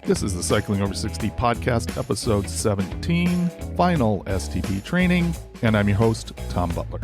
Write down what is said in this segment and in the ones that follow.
This is the Cycling Over 60 podcast, episode 17, final STP Training, and I'm your host, Tom Butler.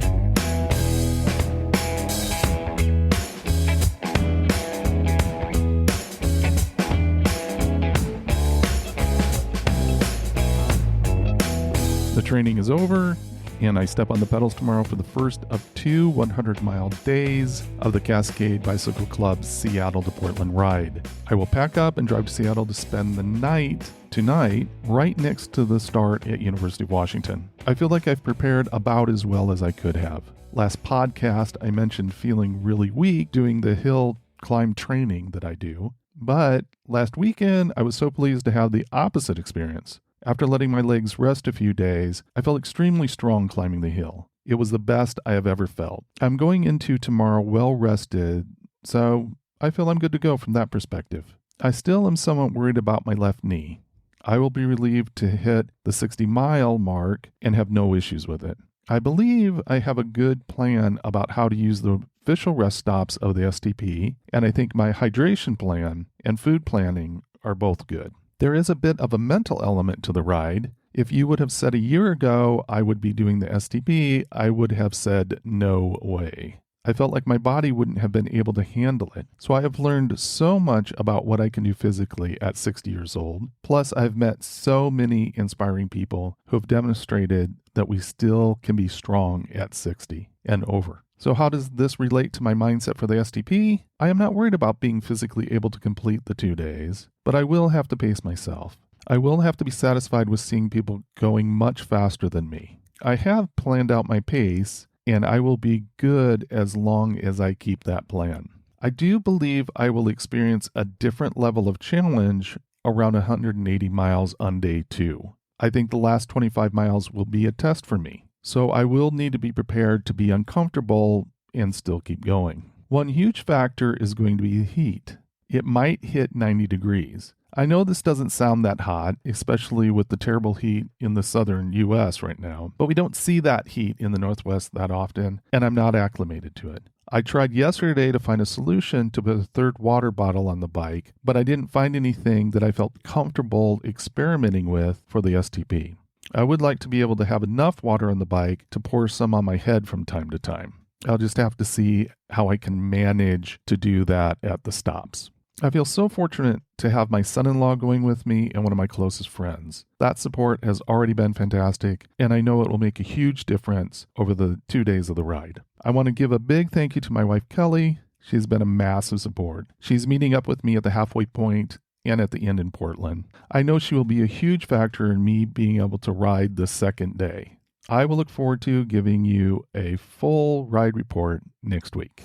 The training is over, and I step on the pedals tomorrow for the first of two 100-mile days of the Cascade Bicycle Club Seattle to Portland ride. I will pack up and drive to Seattle to spend the night tonight right next to the start at University of Washington. I feel like I've prepared about as well as I could have. Last podcast, I mentioned feeling really weak doing the hill climb training that I do, but last weekend I was so pleased to have the opposite experience. After letting my legs rest a few days, I felt extremely strong climbing the hill. It was the best I have ever felt. I'm going into tomorrow well rested, so I feel I'm good to go from that perspective. I still am somewhat worried about my left knee. I will be relieved to hit the 60-mile mark and have no issues with it. I believe I have a good plan about how to use the official rest stops of the STP, and I think my hydration plan and food planning are both good. There is a bit of a mental element to the ride. If you would have said a year ago I would be doing the STP, I would have said no way. I felt like my body wouldn't have been able to handle it. So I have learned so much about what I can do physically at 60 years old. Plus, I've met so many inspiring people who have demonstrated that we still can be strong at 60 and over. So how does this relate to my mindset for the STP? I am not worried about being physically able to complete the 2 days, but I will have to pace myself. I will have to be satisfied with seeing people going much faster than me. I have planned out my pace, and I will be good as long as I keep that plan. I do believe I will experience a different level of challenge around 180 miles on day 2. I think the last 25 miles will be a test for me. So I will need to be prepared to be uncomfortable and still keep going. One huge factor is going to be the heat. It might hit 90 degrees. I know this doesn't sound that hot, especially with the terrible heat in the southern U.S. right now, but we don't see that heat in the Northwest that often, and I'm not acclimated to it. I tried yesterday to find a solution to put a third water bottle on the bike, but I didn't find anything that I felt comfortable experimenting with for the STP. I would like to be able to have enough water on the bike to pour some on my head from time to time. I'll just have to see how I can manage to do that at the stops. I feel so fortunate to have my son-in-law going with me and one of my closest friends. That support has already been fantastic, and I know it will make a huge difference over the 2 days of the ride. I want to give a big thank you to my wife, Kelly. She's been a massive support. She's meeting up with me at the halfway point and at the end in Portland. I know she will be a huge factor in me being able to ride the second day. I will look forward to giving you a full ride report next week.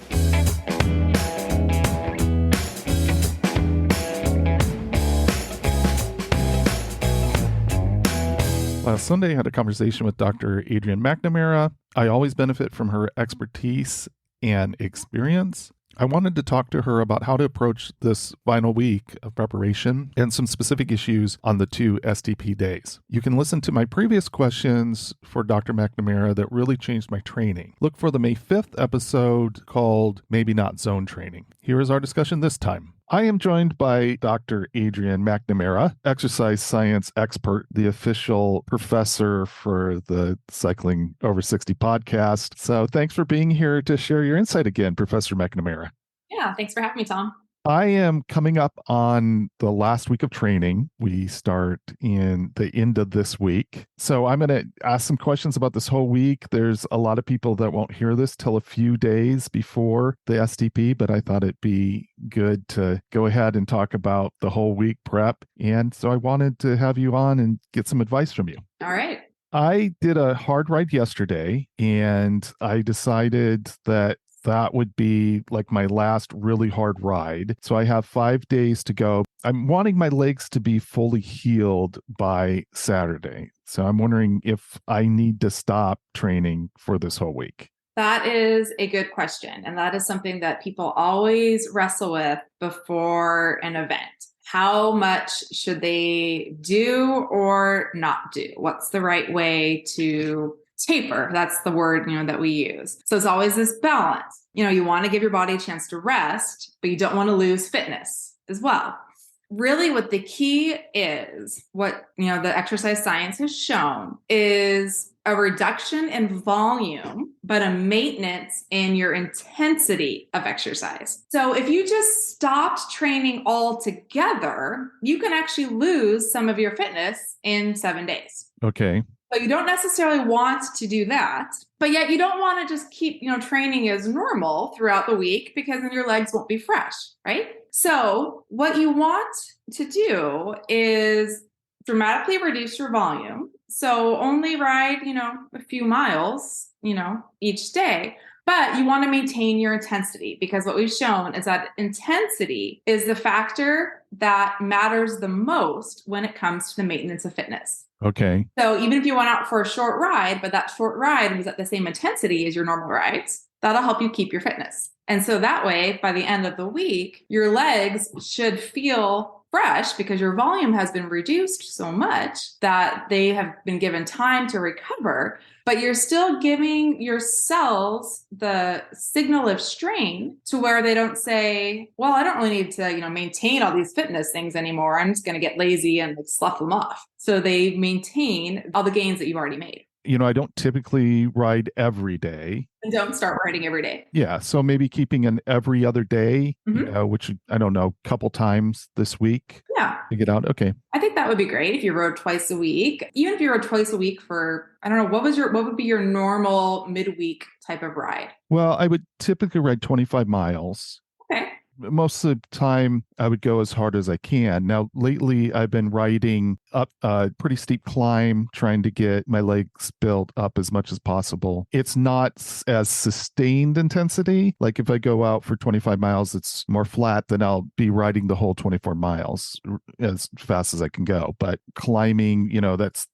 Last Sunday, I had a conversation with Dr. Adrienne McNamara. I always benefit from her expertise and experience. I wanted to talk to her about how to approach this final week of preparation and some specific issues on the 2 STP days. You can listen to my previous questions for Dr. McNamara that really changed my training. Look for the May 5th episode called Maybe Not Zone Training. Here is our discussion this time. I am joined by Dr. Adrienne McNamara, exercise science expert, the official professor for the Cycling Over 60 podcast. So thanks for being here to share your insight again, Professor McNamara. Yeah, thanks for having me, Tom. I am coming up on the last week of training. We start in the end of this week. So I'm going to ask some questions about this whole week. There's a lot of people that won't hear this till a few days before the STP, but I thought it'd be good to go ahead and talk about the whole week prep. And so I wanted to have you on and get some advice from you. All right. I did a hard ride yesterday, and I decided that would be like my last really hard ride. So I have 5 days to go. I'm wanting my legs to be fully healed by Saturday. So I'm wondering if I need to stop training for this whole week. That is a good question. And that is something that people always wrestle with before an event. How much should they do or not do? What's the right way to taper? That's the word, that we use. So it's always this balance. You want to give your body a chance to rest, but you don't want to lose fitness as well. really what the key is, what, the exercise science has shown is a reduction in volume, but a maintenance in your intensity of exercise. So if you just stopped training altogether, you can actually lose some of your fitness in 7 days. Okay. So you don't necessarily want to do that, but yet you don't want to just keep, training as normal throughout the week, because then your legs won't be fresh, right? So what you want to do is dramatically reduce your volume. So only ride, a few miles, each day. But you want to maintain your intensity, because what we've shown is that intensity is the factor that matters the most when it comes to the maintenance of fitness. Okay. So even if you went out for a short ride, but that short ride was at the same intensity as your normal rides, that'll help you keep your fitness. And so that way, by the end of the week, your legs should feel fresh, because your volume has been reduced so much that they have been given time to recover, but you're still giving your cells the signal of strain to where they don't say, well, I don't really need to, maintain all these fitness things anymore. I'm just going to get lazy and slough them off. So they maintain all the gains that you've already made. I don't typically ride every day. And don't start riding every day. Yeah. So maybe keeping an every other day, which I don't know, couple times this week. Yeah. To get out. Okay. I think that would be great if you rode twice a week. Even if you rode twice a week for, I don't know, what would be your normal midweek type of ride? Well, I would typically ride 25 miles. Okay. Most of the time I would go as hard as I can. Now, lately I've been riding up a pretty steep climb, trying to get my legs built up as much as possible. It's not as sustained intensity. Like if I go out for 25 miles, it's more flat, then I'll be riding the whole 24 miles as fast as I can go. But climbing,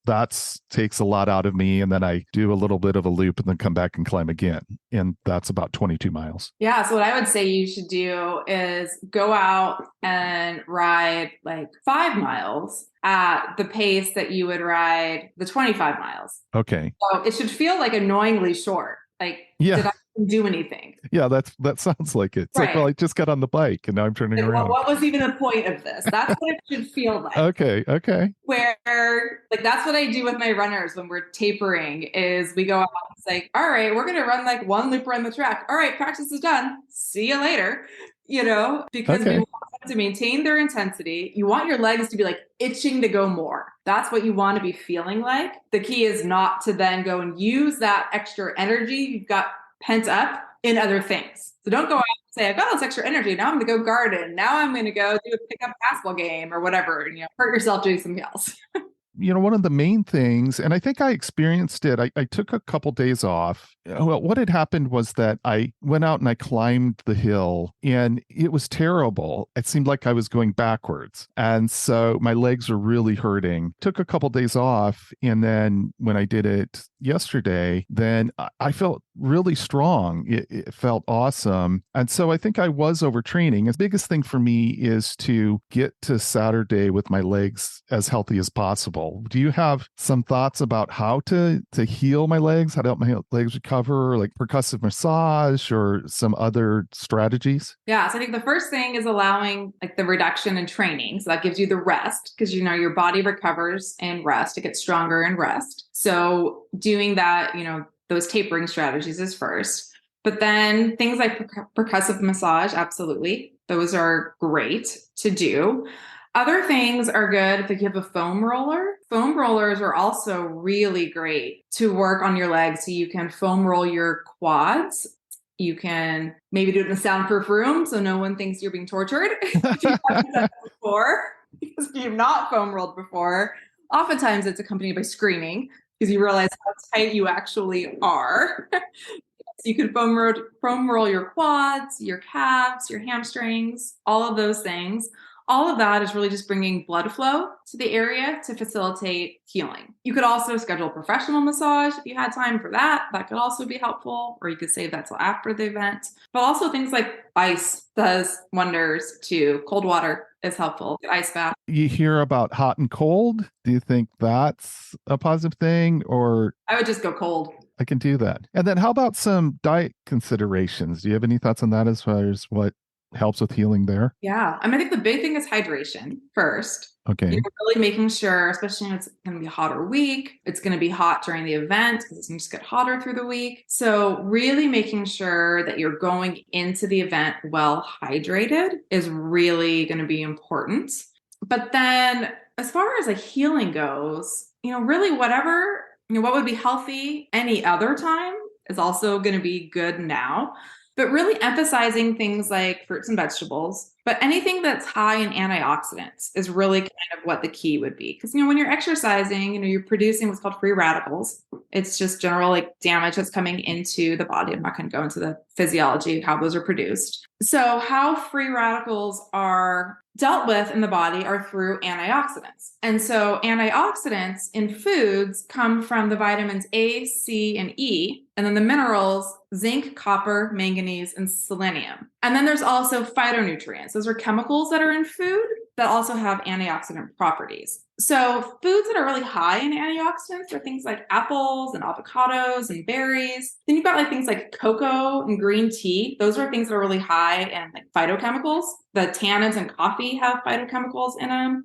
that's takes a lot out of me. And then I do a little bit of a loop and then come back and climb again. And that's about 22 miles. Yeah. So what I would say you should do is go out and ride like 5 miles at the pace that you would ride the 25 miles. Okay. So it should feel like annoyingly short. Like, yeah. Did I do anything? Yeah, that sounds like it. It's right. Like, well, I just got on the bike and now I'm turning around. What was even the point of this? That's what it should feel like. Okay. Where, that's what I do with my runners when we're tapering, is we go out, it's like, all right, we're going to run like one loop around the track. All right, practice is done. See you later. Because we want them to maintain their intensity. You want your legs to be like itching to go more. That's what you want to be feeling like. The key is not to then go and use that extra energy you've got pent up in other things. So don't go out and say, I've got this extra energy. Now I'm going to go garden. Now I'm going to go do a pickup basketball game or whatever, and hurt yourself doing something else. One of the main things, and I think I experienced it, I took a couple days off. Well, what had happened was that I went out and I climbed the hill and it was terrible. It seemed like I was going backwards. And so my legs were really hurting. Took a couple days off. And then when I did it yesterday, then I felt really strong. It felt awesome. And so I think I was overtraining. The biggest thing for me is to get to Saturday with my legs as healthy as possible. Do you have some thoughts about how to heal my legs, how to help my legs recover, like percussive massage or some other strategies? Yeah. So I think the first thing is allowing like the reduction in training. So that gives you the rest, because your body recovers in rest. It gets stronger in rest. So doing that, those tapering strategies is first. But then things like percussive massage, absolutely. Those are great to do. Other things are good if you have a foam roller. Foam rollers are also really great to work on your legs. So you can foam roll your quads. You can maybe do it in a soundproof room so no one thinks you're being tortured if you haven't done it before. Because if you've not foam rolled before, oftentimes it's accompanied by screaming because you realize how tight you actually are. So you can foam roll your quads, your calves, your hamstrings, all of those things. All of that is really just bringing blood flow to the area to facilitate healing. You could also schedule professional massage if you had time for that. That could also be helpful, or you could save that till after the event. But also things like ice does wonders too. Cold water is helpful. Ice bath. You hear about hot and cold. Do you think that's a positive thing, or? I would just go cold. I can do that. And then how about some diet considerations? Do you have any thoughts on that as far as what helps with healing there. Yeah. I mean, I think the big thing is hydration first. Okay. You're really making sure, especially when it's going to be a hotter week, it's going to be hot during the event because it's going to just get hotter through the week. So really making sure that you're going into the event well hydrated is really going to be important. But then as far as like healing goes, really whatever, what would be healthy any other time is also going to be good now. But really emphasizing things like fruits and vegetables, but anything that's high in antioxidants is really kind of what the key would be. Because, when you're exercising, you're producing what's called free radicals. It's just general like damage that's coming into the body. I'm not going to go into the physiology of how those are produced. So how free radicals are dealt with in the body are through antioxidants. And so antioxidants in foods come from the vitamins A, C, and E, and then the minerals, zinc, copper, manganese, and selenium. And then there's also phytonutrients. Those are chemicals that are in food that also have antioxidant properties. So foods that are really high in antioxidants are things like apples and avocados and berries. Then you've got like things like cocoa and green tea. Those are things that are really high in like phytochemicals. The tannins in coffee have phytochemicals in them.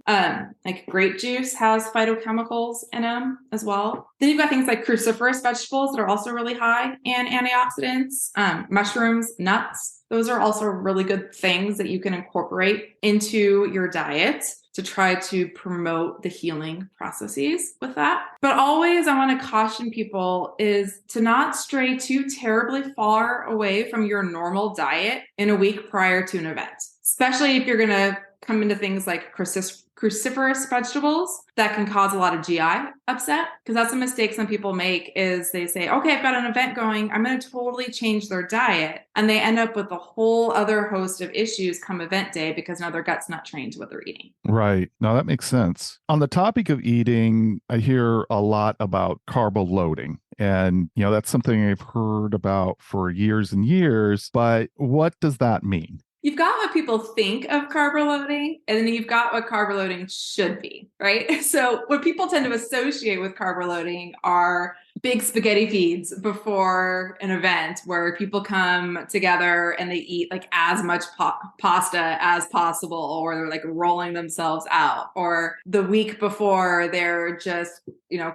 Like grape juice has phytochemicals in them as well. Then you've got things like cruciferous vegetables that are also really high in antioxidants. Mushrooms, nuts. Those are also really good things that you can incorporate into your diet to try to promote the healing processes with that. But always I want to caution people is to not stray too terribly far away from your normal diet in a week prior to an event, especially if you're going to come into things like cruciferous vegetables that can cause a lot of GI upset, because that's a mistake some people make is they say, okay, I've got an event going, I'm going to totally change their diet. And they end up with a whole other host of issues come event day because now their gut's not trained to what they're eating. Right. Now that makes sense. On the topic of eating, I hear a lot about carbo loading. And, that's something I've heard about for years and years. But what does that mean? You've got what people think of carbo loading, and then you've got what carbo loading should be, right? So what people tend to associate with carbo loading are big spaghetti feeds before an event where people come together and they eat like as much pasta as possible, or they're like rolling themselves out, or the week before they're just,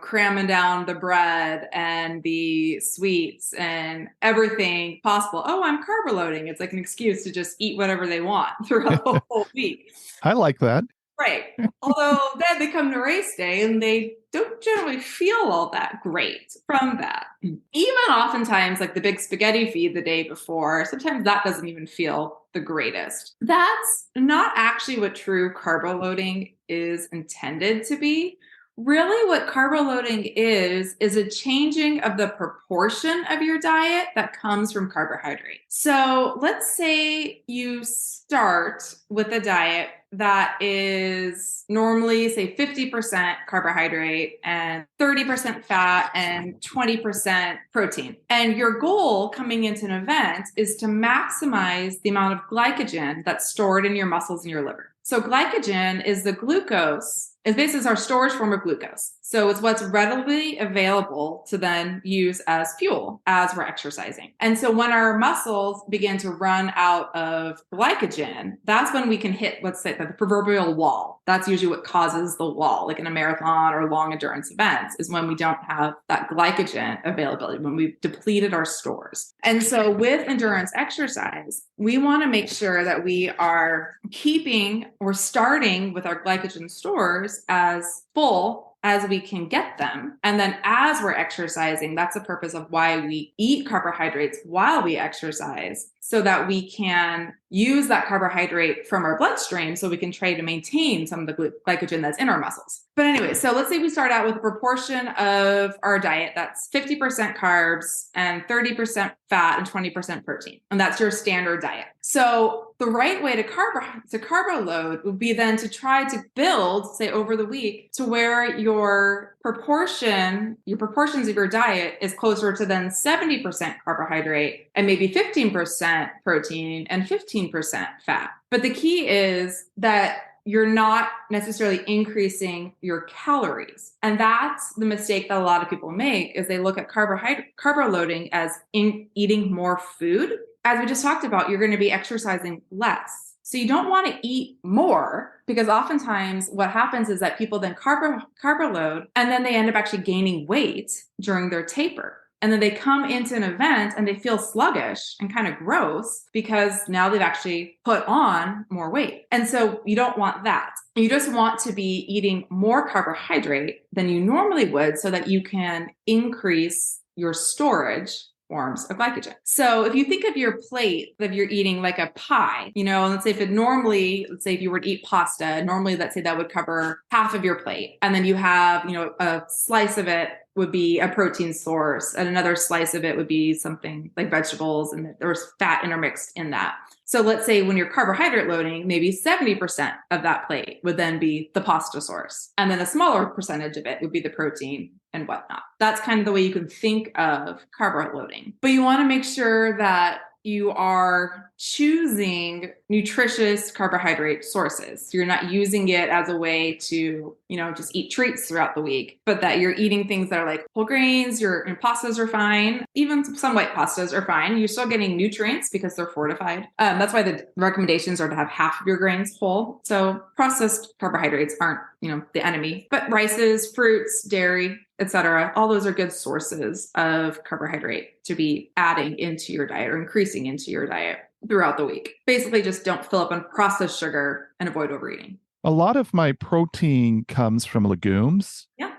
cramming down the bread and the sweets and everything possible. Oh, I'm carbo loading. It's like an excuse to just eat whatever they want throughout the whole week. I like that. Right. Although then they come to race day and they don't generally feel all that great from that. Even oftentimes like the big spaghetti feed the day before, sometimes that doesn't even feel the greatest. That's not actually what true carbo loading is intended to be. Really what carbo loading is a changing of the proportion of your diet that comes from carbohydrate. So let's say you start with a diet that is normally say 50% carbohydrate and 30% fat and 20% protein. And your goal coming into an event is to maximize the amount of glycogen that's stored in your muscles and your liver. So glycogen is the glucose. It basically is our storage form of glucose. So it's what's readily available to then use as fuel as we're exercising. And so when our muscles begin to run out of glycogen, that's when we can hit, let's say, the proverbial wall. That's usually what causes the wall, like in a marathon or long endurance events, is when we don't have that glycogen availability, when we've depleted our stores. And so with endurance exercise, we want to make sure that we are keeping or starting with our glycogen stores as full as we can get them. And then as we're exercising, that's the purpose of why we eat carbohydrates while we exercise, so that we can use that carbohydrate from our bloodstream so we can try to maintain some of the glycogen that's in our muscles. But anyway, so let's say we start out with a proportion of our diet that's 50% carbs and 30% fat and 20% protein. And that's your standard diet. So the right way to carbo load would be then to try to build, say over the week, to where your proportions of your diet is closer to then 70% carbohydrate and maybe 15% protein and 15% fat. But the key is that you're not necessarily increasing your calories. And that's the mistake that a lot of people make, is they look at carbo loading as eating more food as we just talked about, you're going to be exercising less. So you don't want to eat more, because oftentimes what happens is that people then carb load, and then they end up actually gaining weight during their taper. And then they come into an event and they feel sluggish and kind of gross because now they've actually put on more weight. And so you don't want that. You just want to be eating more carbohydrate than you normally would so that you can increase your storage forms of glycogen. So if you think of your plate, if you're eating like a pie, let's say if you were to eat pasta, normally let's say that would cover half of your plate. And then you have, a slice of it would be a protein source, and another slice of it would be something like vegetables, and there's fat intermixed in that. So let's say when you're carbohydrate loading, maybe 70% of that plate would then be the pasta source. And then a smaller percentage of it would be the protein and whatnot. That's kind of the way you can think of carb loading. But you want to make sure that you are choosing nutritious carbohydrate sources. So you're not using it as a way to, just eat treats throughout the week, but that you're eating things that are like whole grains, your pastas are fine. Even some white pastas are fine. You're still getting nutrients because they're fortified. That's why the recommendations are to have half of your grains whole. So processed carbohydrates aren't, the enemy, but rices, fruits, dairy, etc. All those are good sources of carbohydrate to be adding into your diet or increasing into your diet throughout the week. Basically, just don't fill up on processed sugar and avoid overeating. A lot of my protein comes from legumes. Yeah.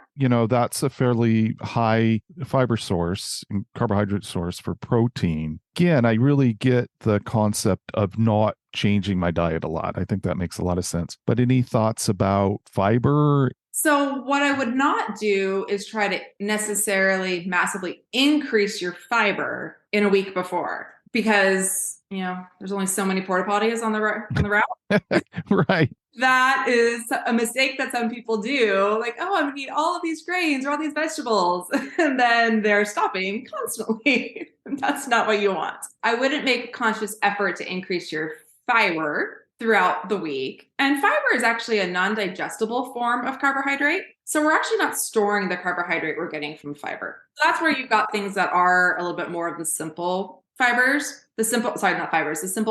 That's a fairly high fiber source and carbohydrate source for protein. Again, I really get the concept of not changing my diet a lot. I think that makes a lot of sense. But any thoughts about fiber? So what I would not do is try to necessarily massively increase your fiber in a week before, because, there's only so many porta potties on the route. Right. That is a mistake that some people do. Like, oh, I'm going to eat all of these grains or all these vegetables. And then they're stopping constantly. That's not what you want. I wouldn't make a conscious effort to increase your fiber throughout the week. And fiber is actually a non-digestible form of carbohydrate. So we're actually not storing the carbohydrate we're getting from fiber. So that's where you've got things that are a little bit more of the simple fibers, the simple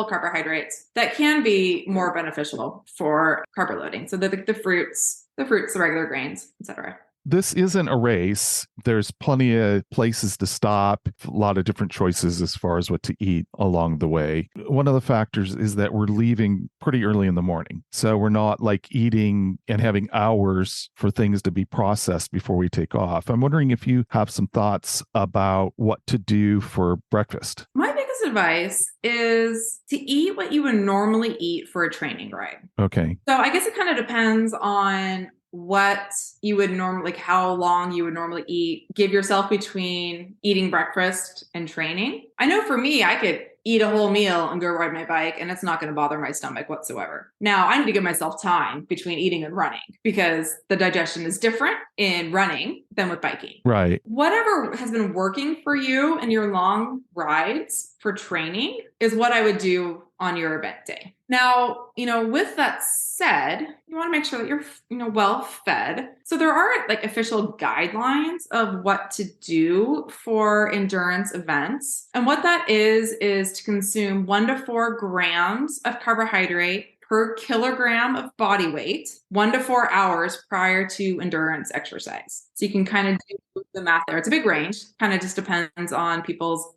carbohydrates that can be more beneficial for carb loading. So the fruits, the regular grains, etc. This isn't a race. There's plenty of places to stop, a lot of different choices as far as what to eat along the way. One of the factors is that we're leaving pretty early in the morning. So we're not like eating and having hours for things to be processed before we take off. I'm wondering if you have some thoughts about what to do for breakfast. My biggest advice is to eat what you would normally eat for a training ride. Okay. So I guess it kind of depends on what you would normally, like how long you would normally eat. Give yourself between eating breakfast and training. I know for me, I could eat a whole meal and go ride my bike, and it's not going to bother my stomach whatsoever. Now, I need to give myself time between eating and running because the digestion is different in running than with biking. Right. Whatever has been working for you in your long rides for training is what I would do on your event day. Now, with that said, you want to make sure that you're, well fed. So there are like official guidelines of what to do for endurance events. And what that is to consume 1 to 4 grams of carbohydrate per kilogram of body weight, 1 to 4 hours prior to endurance exercise. So you can kind of do the math there. It's a big range, kind of just depends on people's,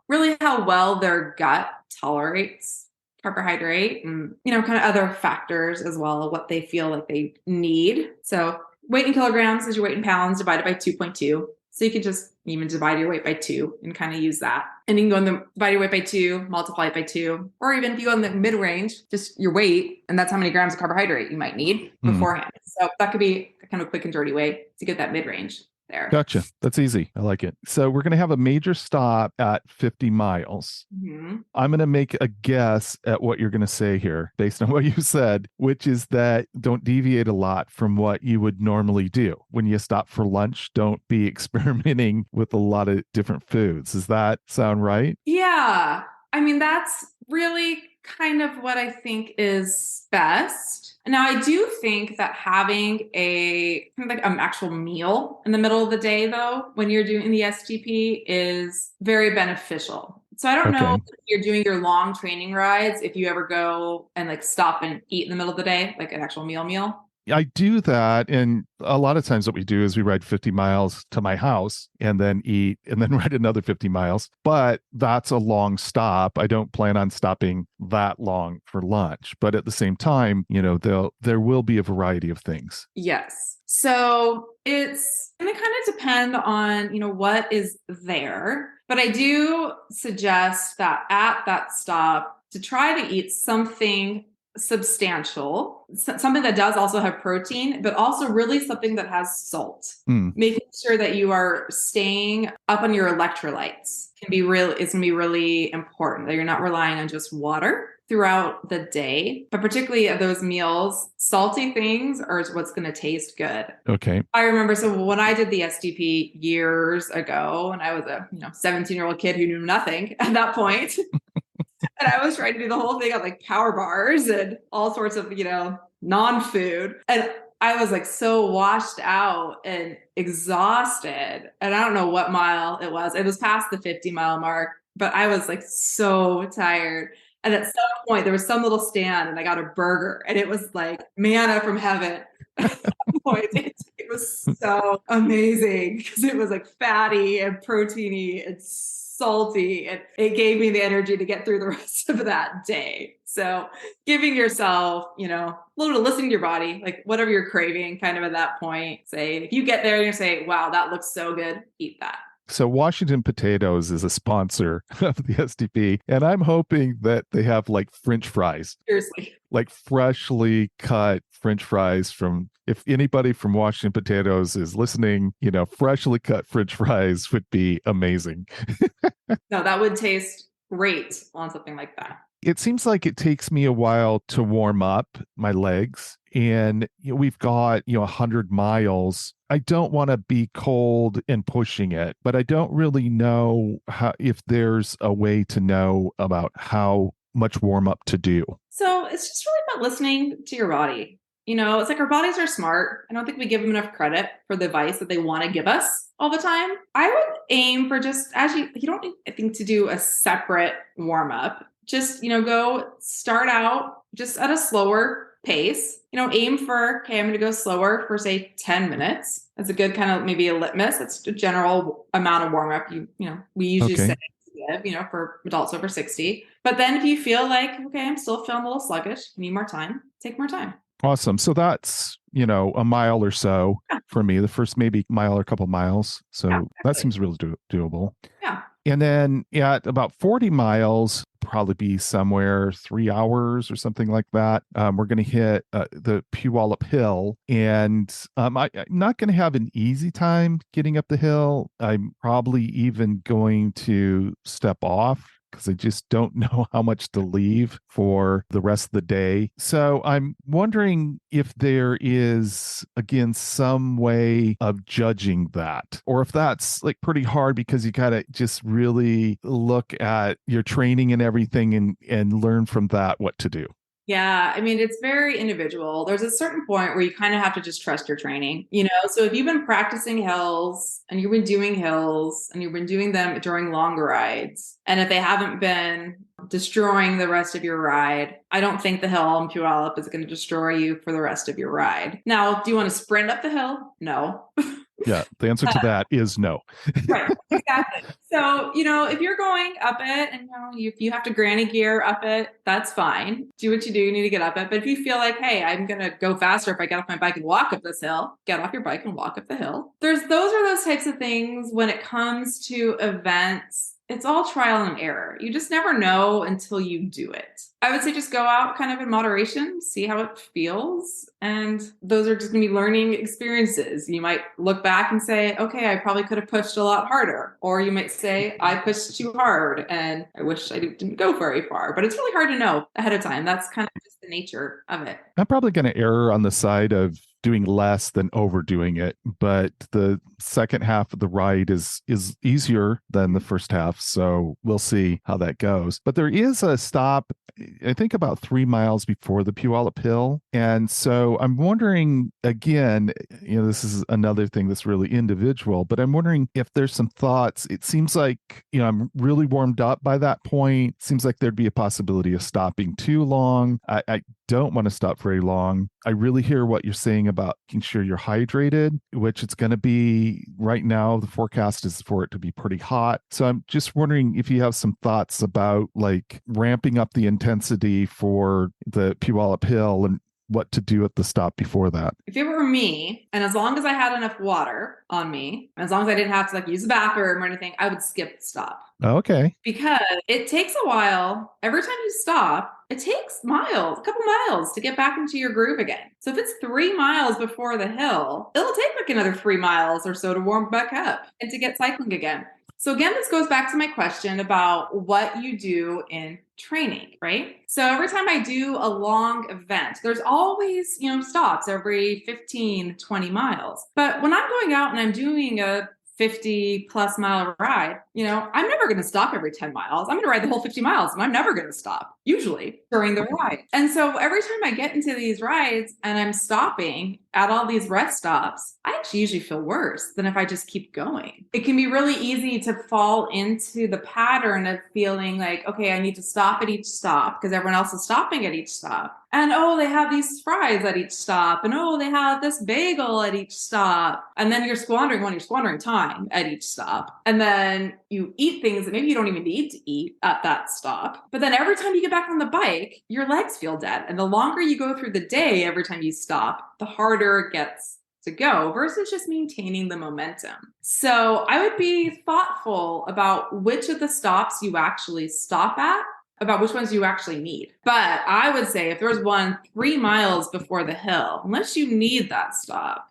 really how well their gut tolerates carbohydrate and, kind of other factors as well, what they feel like they need. So weight in kilograms is your weight in pounds divided by 2.2. So you can just even divide your weight by 2 and kind of use that. And you can go in the divide your weight by 2, multiply it by 2, or even if you go in the mid range, just your weight, and that's how many grams of carbohydrate you might need beforehand. So that could be a kind of quick and dirty way to get that mid range there. Gotcha. That's easy. I like it. So we're going to have a major stop at 50 miles. Mm-hmm. I'm going to make a guess at what you're going to say here based on what you said, which is that don't deviate a lot from what you would normally do. When you stop for lunch, don't be experimenting with a lot of different foods. Does that sound right? Yeah. I mean, that's really kind of what I think is best. Now, I do think that having a kind of like an actual meal in the middle of the day, though, when you're doing the STP is very beneficial. So I don't know Okay. if you're doing your long training rides, if you ever go and like stop and eat in the middle of the day, like an actual meal. I do that. And a lot of times what we do is we ride 50 miles to my house and then eat and then ride another 50 miles. But that's a long stop. I don't plan on stopping that long for lunch. But at the same time, there will be a variety of things. Yes. So it's going to kind of depend on, what is there. But I do suggest that at that stop to try to eat something substantial, something that does also have protein, but also really something that has salt. Making sure that you are staying up on your electrolytes is going to be really important, that you're not relying on just water throughout the day, but particularly at those meals, salty things are what's going to taste good. Okay. I remember, so when I did the STP years ago, and I was a 17-year-old kid who knew nothing at that point, and I was trying to do the whole thing on like power bars and all sorts of, non-food. And I was like so washed out and exhausted. And I don't know what mile it was. It was past the 50-mile mark, but I was like so tired. And at some point there was some little stand and I got a burger and it was like manna from heaven. At some point, it was so amazing because it was like fatty and proteiny and salty, and it gave me the energy to get through the rest of that day. So giving yourself, a little bit of listening to your body, like whatever you're craving kind of at that point, say, if you get there and you say, wow, that looks so good, eat that. So Washington Potatoes is a sponsor of the STP, and I'm hoping that they have like French fries. Seriously. Like freshly cut French fries if anybody from Washington Potatoes is listening, freshly cut French fries would be amazing. No, that would taste great on something like that. It seems like it takes me a while to warm up my legs. And we've got 100 miles. I don't want to be cold and pushing it, but I don't really know if there's a way to know about how much warm up to do. So it's just really about listening to your body. It's like our bodies are smart. I don't think we give them enough credit for the advice that they want to give us all the time. I would aim for just, you don't need, I think, to do a separate warm up. Just, go start out just at a slower pace, aim for, okay, I'm going to go slower for say 10 minutes. That's a good kind of maybe a litmus. That's a general amount of warm up. We usually say, for adults over 60. But then if you feel like, okay, I'm still feeling a little sluggish, need more time, take more time. Awesome. So that's, a mile or so for me, the first maybe mile or a couple miles. So exactly. That seems really doable. Yeah. And then at about 40 miles, probably be somewhere 3 hours or something like that. We're going to hit the Puyallup Hill, and I'm not going to have an easy time getting up the hill. I'm probably even going to step off because I just don't know how much to leave for the rest of the day. So I'm wondering if there is, again, some way of judging that, or if that's like pretty hard because you got to just really look at your training and everything and learn from that what to do. Yeah, I mean, it's very individual. There's a certain point where you kind of have to just trust your training, So if you've been practicing hills and you've been doing hills and you've been doing them during longer rides, and if they haven't been destroying the rest of your ride, I don't think the hill in Puyallup is going to destroy you for the rest of your ride. Now, do you want to sprint up the hill? No. Yeah, the answer to that is no. Right, exactly. So, if you're going up it and if you have to granny gear up it, that's fine. Do what you do. You need to get up it. But if you feel like, hey, I'm going to go faster if I get off my bike and walk up this hill, get off your bike and walk up the hill. Those are those types of things when it comes to events. It's all trial and error. You just never know until you do it. I would say just go out kind of in moderation, see how it feels. And those are just going to be learning experiences. You might look back and say, okay, I probably could have pushed a lot harder. Or you might say, I pushed too hard and I wish I didn't go very far. But it's really hard to know ahead of time. That's kind of just the nature of it. I'm probably going to err on the side of doing less than overdoing it. But the second half of the ride is easier than the first half. So we'll see how that goes. But there is a stop, I think about 3 miles before the Puyallup Hill. And so I'm wondering, again, this is another thing that's really individual, but I'm wondering if there's some thoughts. It seems like, I'm really warmed up by that point. Seems like there'd be a possibility of stopping too long. I don't want to stop very long. I really hear what you're saying about making sure you're hydrated, which it's going to be right now. The forecast is for it to be pretty hot. So I'm just wondering if you have some thoughts about like ramping up the intensity for the Puyallup Hill and what to do at the stop before that. If it were me, and as long as I had enough water on me, as long as I didn't have to like use the bathroom or anything, I would skip the stop. Okay. Because it takes a while. Every time you stop, it takes a couple miles to get back into your groove again. So if it's 3 miles before the hill, it'll take like another 3 miles or so to warm back up and to get cycling again. So again, this goes back to my question about what you do in training, right? So every time I do a long event, there's always, stops every 15, 20 miles. But when I'm going out and I'm doing a 50 plus mile ride, I'm never going to stop every 10 miles. I'm going to ride the whole 50 miles and I'm never going to stop, usually during the ride. And so every time I get into these rides and I'm stopping at all these rest stops, I actually usually feel worse than if I just keep going. It can be really easy to fall into the pattern of feeling like, okay, I need to stop at each stop because everyone else is stopping at each stop. And they have these fries at each stop. And they have this bagel at each stop. And then you're squandering time at each stop. And then you eat things that maybe you don't even need to eat at that stop. But then every time you get back on the bike, your legs feel dead. And the longer you go through the day, every time you stop, the harder it gets to go versus just maintaining the momentum. So I would be thoughtful about which of the stops you actually stop at, about which ones you actually need. But I would say if there's one 3 miles before the hill, unless you need that stop,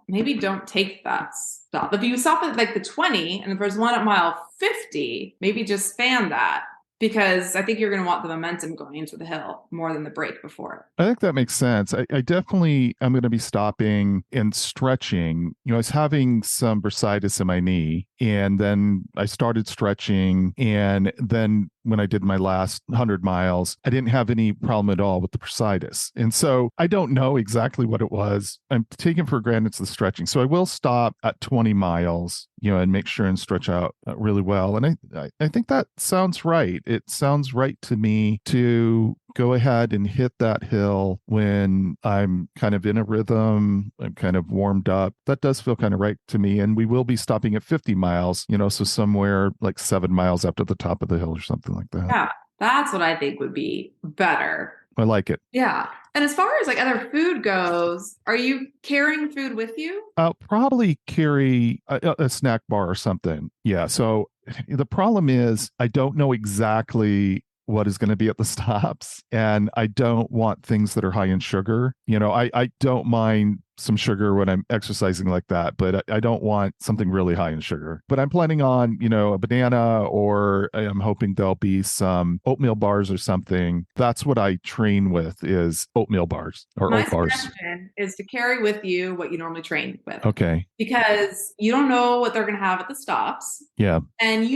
maybe don't take that stop. If you stop at like the 20 and if there's one at mile 50, maybe just span that. Because I think you're going to want the momentum going into the hill more than the break before. I think that makes sense. I definitely am going to be stopping and stretching. I was having some bursitis in my knee, and then I started stretching. And then when I did my last 100 miles, I didn't have any problem at all with the bursitis. And so I don't know exactly what it was. I'm taking for granted it's the stretching. So I will stop at 20 miles, and make sure and stretch out really well. And I think that sounds right. It sounds right to me to go ahead and hit that hill when I'm kind of in a rhythm, I'm kind of warmed up. That does feel kind of right to me. And we will be stopping at 50 miles, so somewhere like 7 miles after the top of the hill or something like that. Yeah, that's what I think would be better. I like it. Yeah. And as far as like other food goes, are you carrying food with you? I'll probably carry a snack bar or something. Yeah. So the problem is I don't know exactly what is going to be at the stops, and I don't want things that are high in sugar. I don't mind some sugar when I'm exercising like that, but I don't want something really high in sugar. But I'm planning on, a banana, or I'm hoping there'll be some oatmeal bars or something. That's what I train with, is oatmeal bars or My oat bars. suggestion is to carry with you what you normally train with. Okay. Because you don't know what they're going to have at the stops. Yeah. And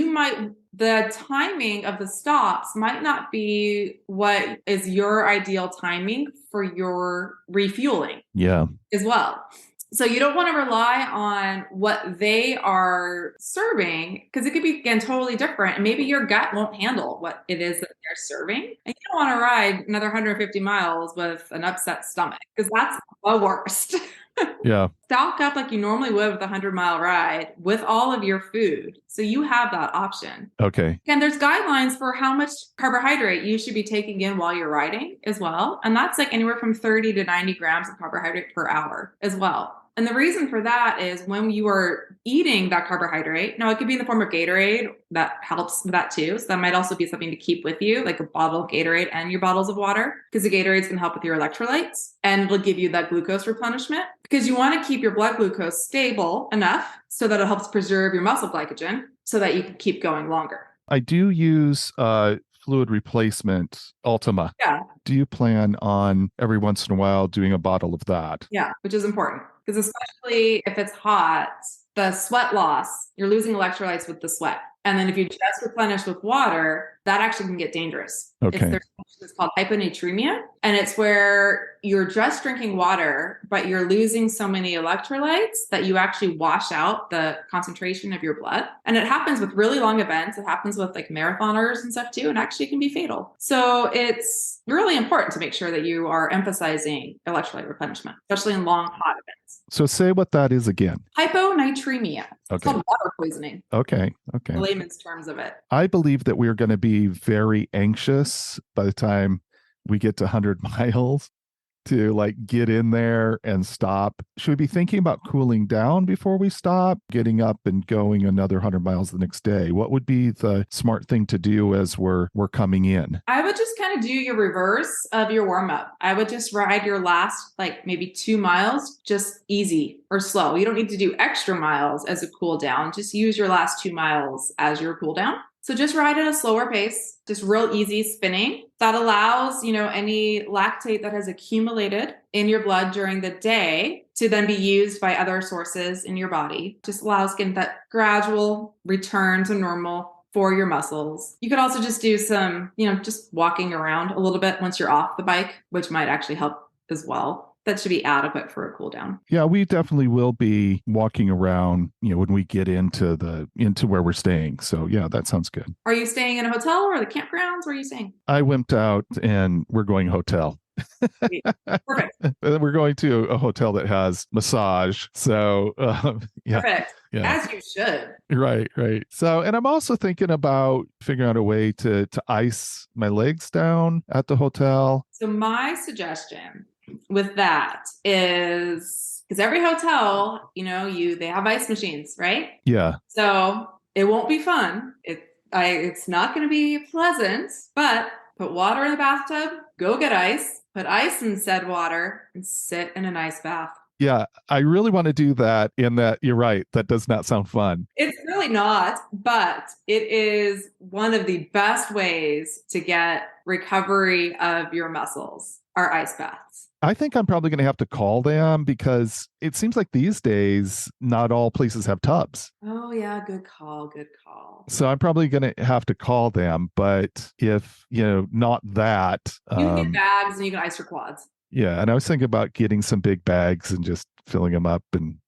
the timing of the stops might not be what is your ideal timing for your refueling. Yeah. As well. So you don't want to rely on what they are serving, because it could be, again, totally different. And maybe your gut won't handle what it is that they're serving. And you don't want to ride another 150 miles with an upset stomach, because that's the worst. Yeah. Stock up like you normally would with a 100-mile ride with all of your food. So you have that option. Okay. And there's guidelines for how much carbohydrate you should be taking in while you're riding as well. And that's like anywhere from 30 to 90 grams of carbohydrate per hour as well. And the reason for that is when you are eating that carbohydrate, now it could be in the form of Gatorade, that helps with that too. So that might also be something to keep with you, like a bottle of Gatorade and your bottles of water, because the Gatorade is going to help with your electrolytes and it'll give you that glucose replenishment, because you want to keep your blood glucose stable enough so that it helps preserve your muscle glycogen so that you can keep going longer. I do use fluid replacement, Ultima. Yeah. Do you plan on every once in a while doing a bottle of that? Yeah, which is important because especially if it's hot, the sweat loss, you're losing electrolytes with the sweat. And then if you just replenish with water, that actually can get dangerous. Okay. It's called hyponatremia. And it's where you're just drinking water, but you're losing so many electrolytes that you actually wash out the concentration of your blood. And it happens with really long events. It happens with like marathoners and stuff too, and actually can be fatal. So it's really important to make sure that you are emphasizing electrolyte replenishment, especially in long, hot events. So say what that is again. Hyponatremia. It's Okay. called water poisoning. Okay. The layman's terms of it. I believe that we're going to be very anxious by the time we get to 100 miles to like get in there and stop. Should we be thinking about cooling down before we stop, getting up and going another 100 miles the next day? What would be the smart thing to do as we're coming in? I would just kind of do your reverse of your warm up. I would just ride your last like maybe 2 miles, just easy or slow. You don't need to do extra miles as a cool down. Just use your last 2 miles as your cool down. So just ride at a slower pace, just real easy spinning. That allows, any lactate that has accumulated in your blood during the day to then be used by other sources in your body. Just allows getting that gradual return to normal for your muscles. You could also just do some, just walking around a little bit once you're off the bike, which might actually help as well. That should be adequate for a cool down. Yeah, we definitely will be walking around, when we get into where we're staying. So yeah, that sounds good. Are you staying in a hotel or the campgrounds? Where are you staying? I wimped out and we're going hotel. Perfect. We're going to a hotel that has massage. So yeah. Perfect. Yeah. As you should. Right. So, and I'm also thinking about figuring out a way to ice my legs down at the hotel. So my suggestion with that is because every hotel, they have ice machines, right? Yeah. So it won't be fun. It's not going to be pleasant, but put water in the bathtub, go get ice, put ice in said water, and sit in an ice bath. Yeah, I really want to do that. In that, you're right. That does not sound fun. It's really not, but it is one of the best ways to get recovery of your muscles are ice baths. I think I'm probably going to have to call them because it seems like these days, not all places have tubs. Oh, yeah. Good call. So I'm probably going to have to call them. But if, not that. You can get bags and you can ice your quads. Yeah. And I was thinking about getting some big bags and just filling them up and,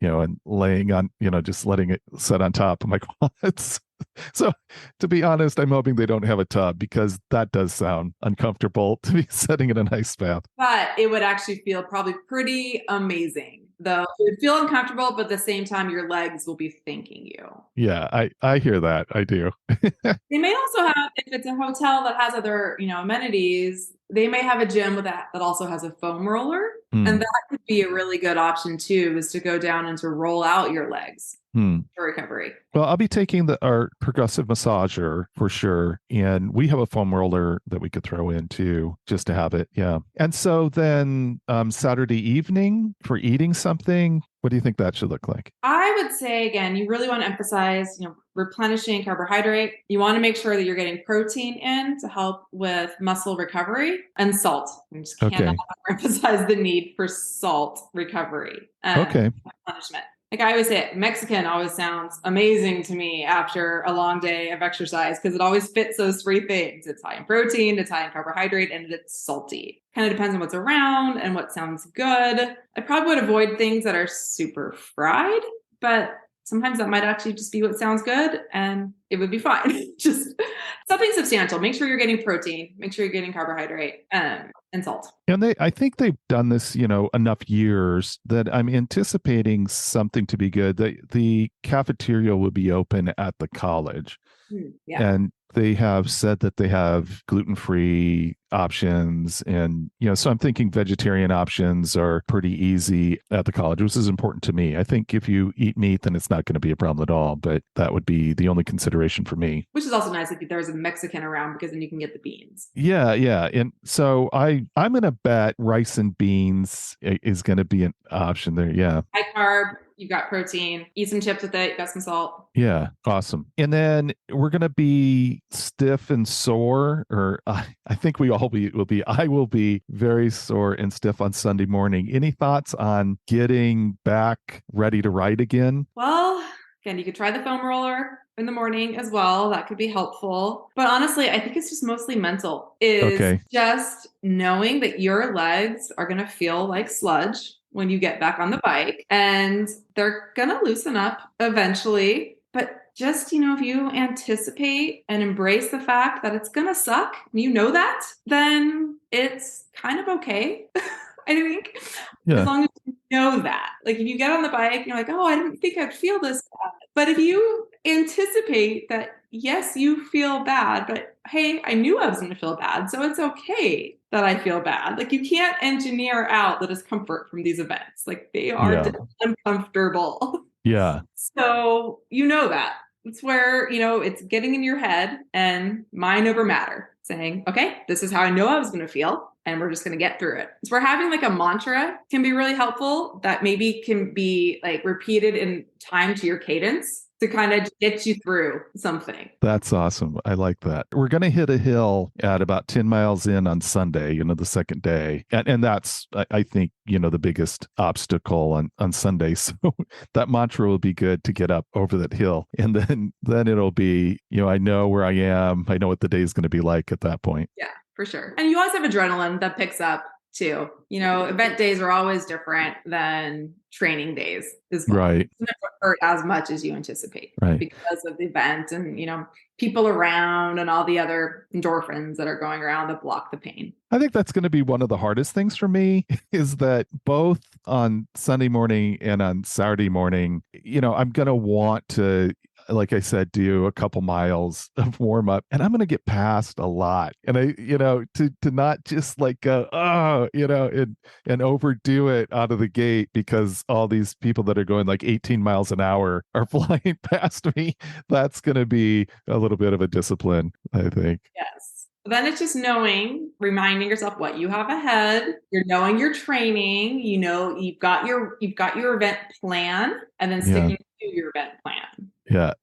and laying on, just letting it set on top of my quads. So to be honest, I'm hoping they don't have a tub because that does sound uncomfortable to be sitting in an ice bath. But it would actually feel probably pretty amazing. Though it would feel uncomfortable, but at the same time, your legs will be thanking you. Yeah, I hear that. I do. They may also have, if it's a hotel that has other, amenities, they may have a gym with that also has a foam roller. And that could be a really good option too, is to go down and to roll out your legs for recovery. Well, I'll be taking our progressive massager for sure. And we have a foam roller that we could throw in too, just to have it. Yeah. And so then Saturday evening for eating something, what do you think that should look like? I would say, again, you really want to emphasize, replenishing carbohydrate. You want to make sure that you're getting protein in to help with muscle recovery and salt. I just cannot emphasize the need for salt recovery. Replenishment. Like I always say, Mexican always sounds amazing to me after a long day of exercise because it always fits those 3 things. It's high in protein, it's high in carbohydrate, and it's salty. Kind of depends on what's around and what sounds good. I probably would avoid things that are super fried, but sometimes that might actually just be what sounds good and it would be fine. Just something substantial. Make sure you're getting protein, make sure you're getting carbohydrate and salt. And I think they've done this, enough years that I'm anticipating something to be good. The cafeteria will be open at the college. Yeah. And they have said that they have gluten-free options. And, so I'm thinking vegetarian options are pretty easy at the college, which is important to me. I think if you eat meat, then it's not going to be a problem at all. But that would be the only consideration for me. Which is also nice if there's a Mexican around because then you can get the beans. Yeah. And so I'm going to bet rice and beans is going to be an option there. Yeah. High carb. You've got protein. Eat some chips with it. You got some salt. Yeah, awesome. And then we're going to be stiff and sore, or I think I will be very sore and stiff on Sunday morning. Any thoughts on getting back ready to ride again? Well, again, you could try the foam roller in the morning as well. That could be helpful. But honestly, I think it's just mostly mental, is Okay. just knowing that your legs are going to feel like sludge when you get back on the bike, and they're going to loosen up eventually. But just, if you anticipate and embrace the fact that it's going to suck, and you know that, then it's kind of okay. I think, as long as you know that. Like if you get on the bike, you're like, oh, I didn't think I'd feel this bad. But if you anticipate that, yes, you feel bad, but hey, I knew I was going to feel bad, so it's okay that I feel bad. Like you can't engineer out the discomfort from these events. Like they are uncomfortable. Yeah. So you know that. It's where, it's getting in your head and mind over matter, saying, okay, this is how I know I was going to feel, and we're just going to get through it. So we're having like a mantra can be really helpful that maybe can be like repeated in time to your cadence to kind of get you through something. That's awesome. I like that. We're going to hit a hill at about 10 miles in on Sunday, the second day. And that's, I think, the biggest obstacle on Sunday. So that mantra will be good to get up over that hill. And then it'll be, I know where I am. I know what the day is going to be like at that point. Yeah, for sure. And you always have adrenaline that picks up too. Event days are always different than training days as well. Right. It doesn't hurt as much as you anticipate because of the event and, people around and all the other endorphins that are going around that block the pain. I think that's going to be one of the hardest things for me is that both on Sunday morning and on Saturday morning, I'm going to want to, like I said, do a couple miles of warm up, and I'm going to get past a lot. And to not just like go, and overdo it out of the gate because all these people that are going like 18 miles an hour are flying past me. That's going to be a little bit of a discipline, I think. Yes. Then it's just reminding yourself what you have ahead. You're knowing your training. You've got your event plan, and then sticking to your event plan. Yeah.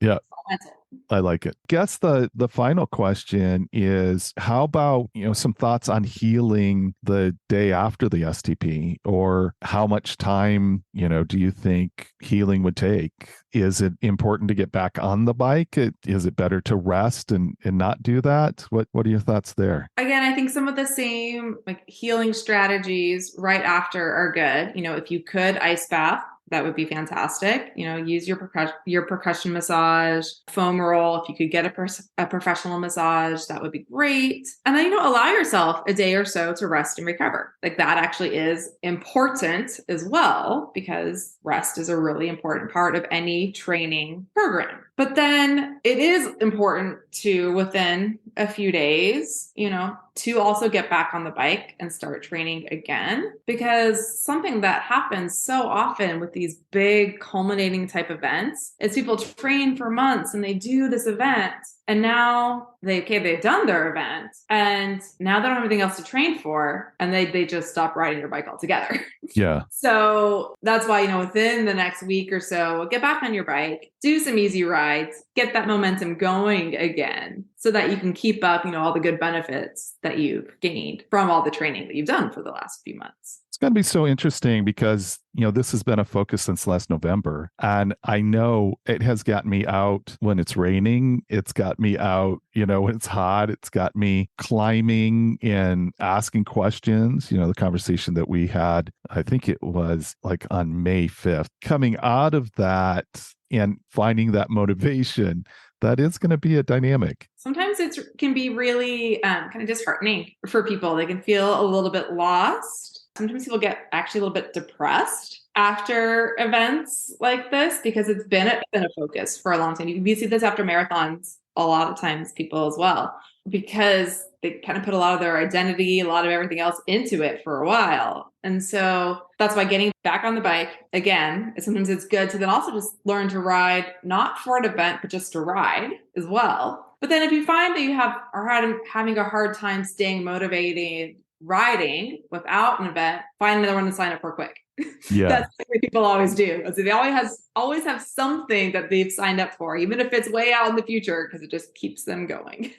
I like it. Guess the final question is, how about, some thoughts on healing the day after the STP, or how much time, do you think healing would take? Is it important to get back on the bike? Is it better to rest and not do that? What are your thoughts there? Again, I think some of the same like healing strategies right after are good. If you could ice bath, that would be fantastic. Use your percussion massage, foam roll. If you could get a professional massage, that would be great. And then, allow yourself a day or so to rest and recover. Like that actually is important as well, because rest is a really important part of any training program. But then it is important to, within a few days, to also get back on the bike and start training again, because something that happens so often with these big culminating type events is people train for months and they do this event, and now they've done their event, and now they don't have anything else to train for, and they just stop riding their bike altogether. Yeah. So that's why, within the next week or so, get back on your bike, do some easy rides, get that momentum going again, so that you can keep up, all the good benefits that you've gained from all the training that you've done for the last few months. It's going to be so interesting because, this has been a focus since last November. And I know it has gotten me out when it's raining. It's got me out, when it's hot. It's got me climbing and asking questions. The conversation that we had, I think it was like on May 5th, coming out of that and finding that motivation. That is going to be a dynamic. Sometimes it can be really kind of disheartening for people. They can feel a little bit lost. Sometimes people get actually a little bit depressed after events like this, because it's been a focus for a long time. You see this after marathons a lot of times, people as well, because they kind of put a lot of their identity, a lot of everything else into it for a while. And so that's why getting back on the bike again, sometimes it's good to then also just learn to ride, not for an event, but just to ride as well. But then if you find that you are having a hard time staying motivated riding without an event, find another one to sign up for quick. Yeah. That's what people always do. So they always have something that they've signed up for, even if it's way out in the future, because it just keeps them going.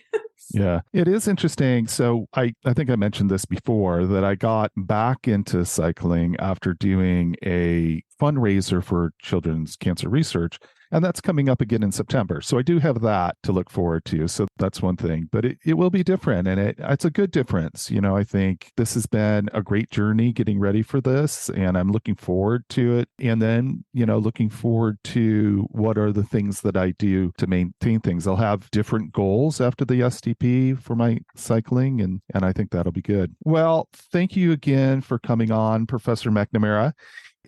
Yeah, it is interesting. So I think I mentioned this before that I got back into cycling after doing a fundraiser for children's cancer research. And that's coming up again in September. So I do have that to look forward to. So that's one thing, but it will be different, and it's a good difference. I think this has been a great journey getting ready for this, and I'm looking forward to it. And then, looking forward to what are the things that I do to maintain things. I'll have different goals after the STP for my cycling, and I think that'll be good. Well, thank you again for coming on, Professor McNamara.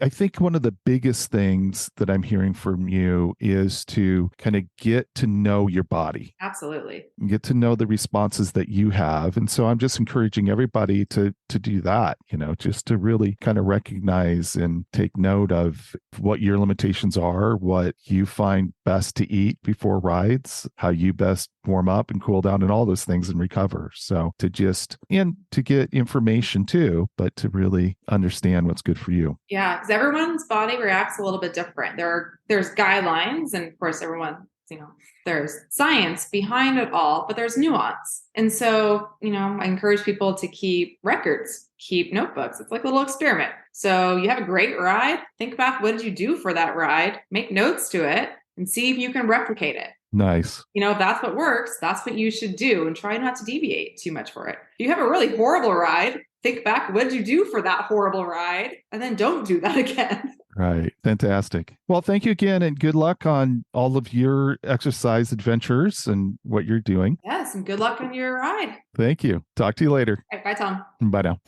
I think one of the biggest things that I'm hearing from you is to kind of get to know your body. Absolutely. Get to know the responses that you have. And so I'm just encouraging everybody to do that, just to really kind of recognize and take note of what your limitations are, what you find best to eat before rides, how you best warm up and cool down and all those things and recover. So to get information too, but to really understand what's good for you. Yeah, because everyone's body reacts a little bit different. There's guidelines, and of course everyone, there's science behind it all, but there's nuance. And so, I encourage people to keep records, keep notebooks. It's like a little experiment. So you have a great ride, think back, what did you do for that ride? Make notes to it and see if you can replicate it. Nice. If that's what works, that's what you should do, and try not to deviate too much for it. If you have a really horrible ride, think back, what did you do for that horrible ride? And then don't do that again. Right. Fantastic. Well, thank you again, and good luck on all of your exercise adventures and what you're doing. Yes, and good luck on your ride. Thank you. Talk to you later. All right, bye, Tom. Bye now.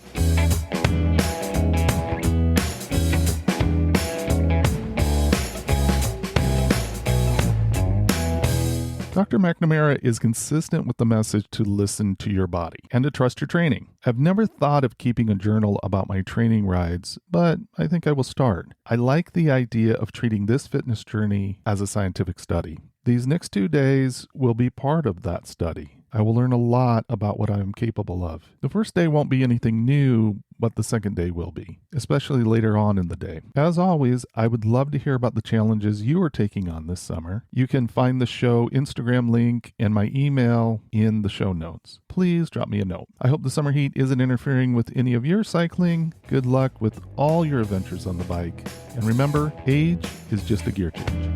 Dr. McNamara is consistent with the message to listen to your body and to trust your training. I've never thought of keeping a journal about my training rides, but I think I will start. I like the idea of treating this fitness journey as a scientific study. These next 2 days will be part of that study. I will learn a lot about what I am capable of. The first day won't be anything new, but the second day will be, especially later on in the day. As always, I would love to hear about the challenges you are taking on this summer. You can find the show Instagram link and my email in the show notes. Please drop me a note. I hope the summer heat isn't interfering with any of your cycling. Good luck with all your adventures on the bike. And remember, age is just a gear change.